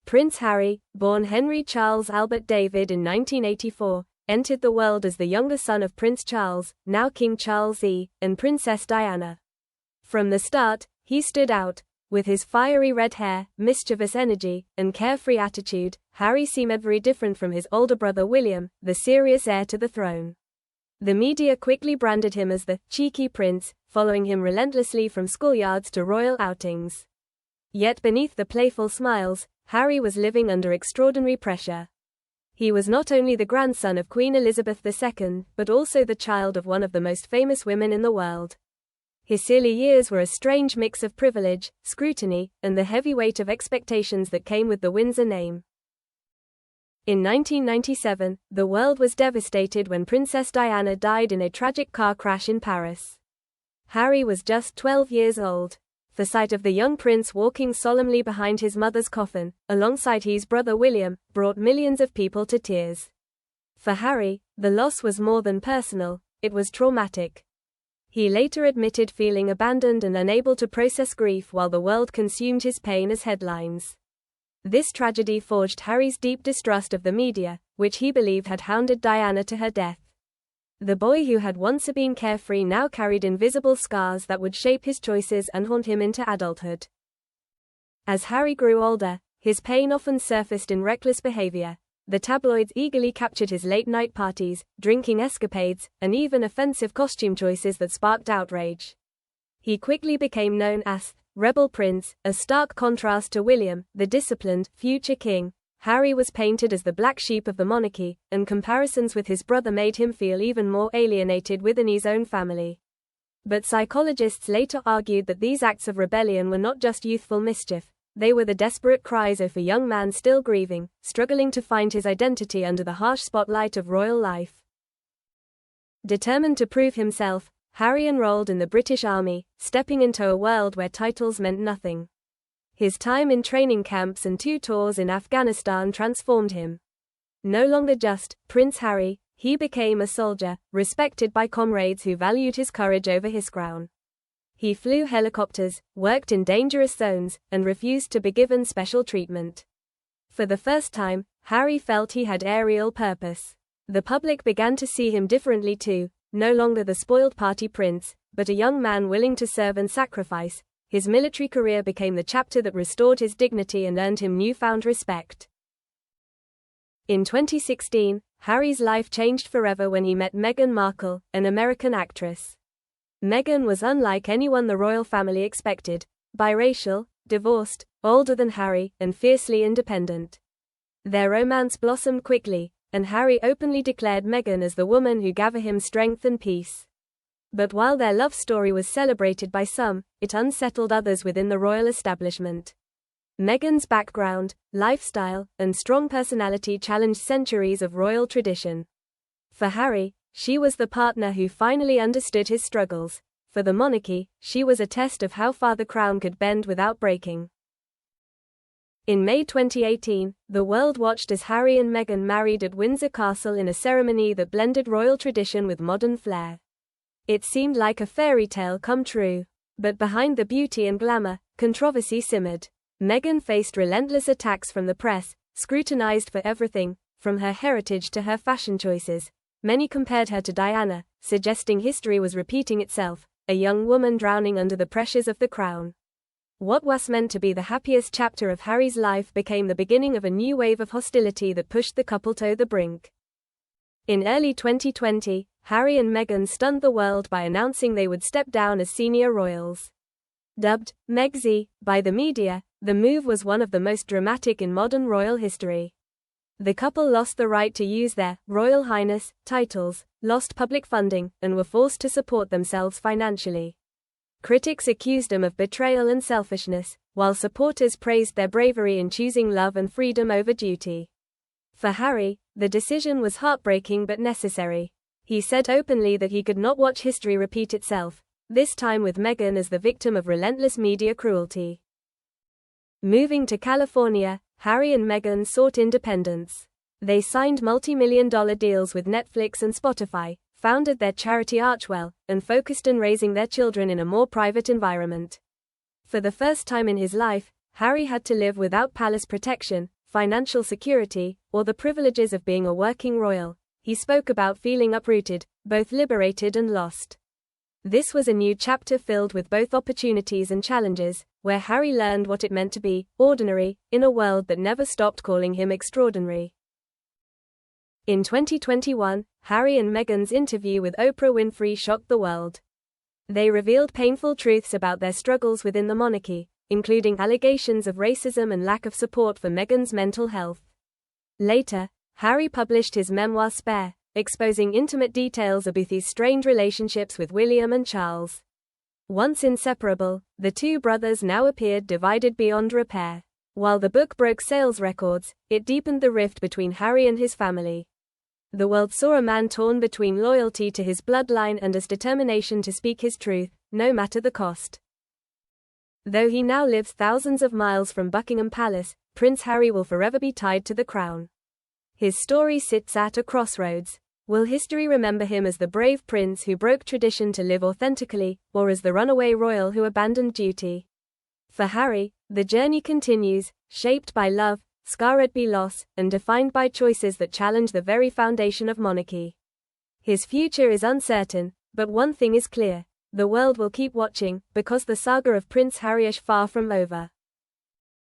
Prince Harry, born Henry Charles Albert David in 1984, entered the world as the younger son of Prince Charles, now King Charles I, and Princess Diana. From the start, he stood out. With his fiery red hair, mischievous energy, and carefree attitude, Harry seemed very different from his older brother William, the serious heir to the throne. The media quickly branded him as the cheeky prince, following him relentlessly from schoolyards to royal outings. Yet beneath the playful smiles, Harry was living under extraordinary pressure. He was not only the grandson of Queen Elizabeth II, but also the child of one of the most famous women in the world. His early years were a strange mix of privilege, scrutiny, and the heavy weight of expectations that came with the Windsor name. In 1997, the world was devastated when Princess Diana died in a tragic car crash in Paris. Harry was just 12 years old. The sight of the young prince walking solemnly behind his mother's coffin, alongside his brother William, brought millions of people to tears. For Harry, the loss was more than personal, it was traumatic. He later admitted feeling abandoned and unable to process grief while the world consumed his pain as headlines. This tragedy forged Harry's deep distrust of the media, which he believed had hounded Diana to her death. The boy who had once been carefree now carried invisible scars that would shape his choices and haunt him into adulthood. As Harry grew older, his pain often surfaced in reckless behavior. The tabloids eagerly captured his late-night parties, drinking escapades, and even offensive costume choices that sparked outrage. He quickly became known as Rebel Prince, a stark contrast to William, the disciplined, future king. Harry was painted as the black sheep of the monarchy, and comparisons with his brother made him feel even more alienated within his own family. But psychologists later argued that these acts of rebellion were not just youthful mischief, they were the desperate cries of a young man still grieving, struggling to find his identity under the harsh spotlight of royal life. Determined to prove himself, Harry enrolled in the British Army, stepping into a world where titles meant nothing. His time in training camps and 2 tours in Afghanistan transformed him. No longer just Prince Harry, he became a soldier, respected by comrades who valued his courage over his crown. He flew helicopters, worked in dangerous zones, and refused to be given special treatment. For the first time, Harry felt he had aerial purpose. The public began to see him differently too, no longer the spoiled party prince, but a young man willing to serve and sacrifice. His military career became the chapter that restored his dignity and earned him newfound respect. In 2016, Harry's life changed forever when he met Meghan Markle, an American actress. Meghan was unlike anyone the royal family expected: biracial, divorced, older than Harry, and fiercely independent. Their romance blossomed quickly, and Harry openly declared Meghan as the woman who gave him strength and peace. But while their love story was celebrated by some, it unsettled others within the royal establishment. Meghan's background, lifestyle, and strong personality challenged centuries of royal tradition. For Harry, she was the partner who finally understood his struggles. For the monarchy, she was a test of how far the crown could bend without breaking. In May 2018, the world watched as Harry and Meghan married at Windsor Castle in a ceremony that blended royal tradition with modern flair. It seemed like a fairy tale come true. But behind the beauty and glamour, controversy simmered. Meghan faced relentless attacks from the press, scrutinized for everything, from her heritage to her fashion choices. Many compared her to Diana, suggesting history was repeating itself, a young woman drowning under the pressures of the crown. What was meant to be the happiest chapter of Harry's life became the beginning of a new wave of hostility that pushed the couple to the brink. In early 2020, Harry and Meghan stunned the world by announcing they would step down as senior royals. Dubbed Megxi by the media, the move was one of the most dramatic in modern royal history. The couple lost the right to use their Royal Highness titles, lost public funding, and were forced to support themselves financially. Critics accused them of betrayal and selfishness, while supporters praised their bravery in choosing love and freedom over duty. For Harry, the decision was heartbreaking but necessary. He said openly that he could not watch history repeat itself, this time with Meghan as the victim of relentless media cruelty. Moving to California, Harry and Meghan sought independence. They signed multi-million-dollar deals with Netflix and Spotify, founded their charity Archwell, and focused on raising their children in a more private environment. For the first time in his life, Harry had to live without palace protection, financial security, or the privileges of being a working royal. He spoke about feeling uprooted, both liberated and lost. This was a new chapter filled with both opportunities and challenges, where Harry learned what it meant to be ordinary in a world that never stopped calling him extraordinary. In 2021, Harry and Meghan's interview with Oprah Winfrey shocked the world. They revealed painful truths about their struggles within the monarchy, including allegations of racism and lack of support for Meghan's mental health. Later, Harry published his memoir Spare, exposing intimate details of both his strained relationships with William and Charles. Once inseparable, the two brothers now appeared divided beyond repair. While the book broke sales records, it deepened the rift between Harry and his family. The world saw a man torn between loyalty to his bloodline and his determination to speak his truth, no matter the cost. Though he now lives thousands of miles from Buckingham Palace, Prince Harry will forever be tied to the crown. His story sits at a crossroads. Will history remember him as the brave prince who broke tradition to live authentically, or as the runaway royal who abandoned duty? For Harry, the journey continues, shaped by love, scarred by loss, and defined by choices that challenge the very foundation of monarchy. His future is uncertain, but one thing is clear: the world will keep watching, because the saga of Prince Harry is far from over.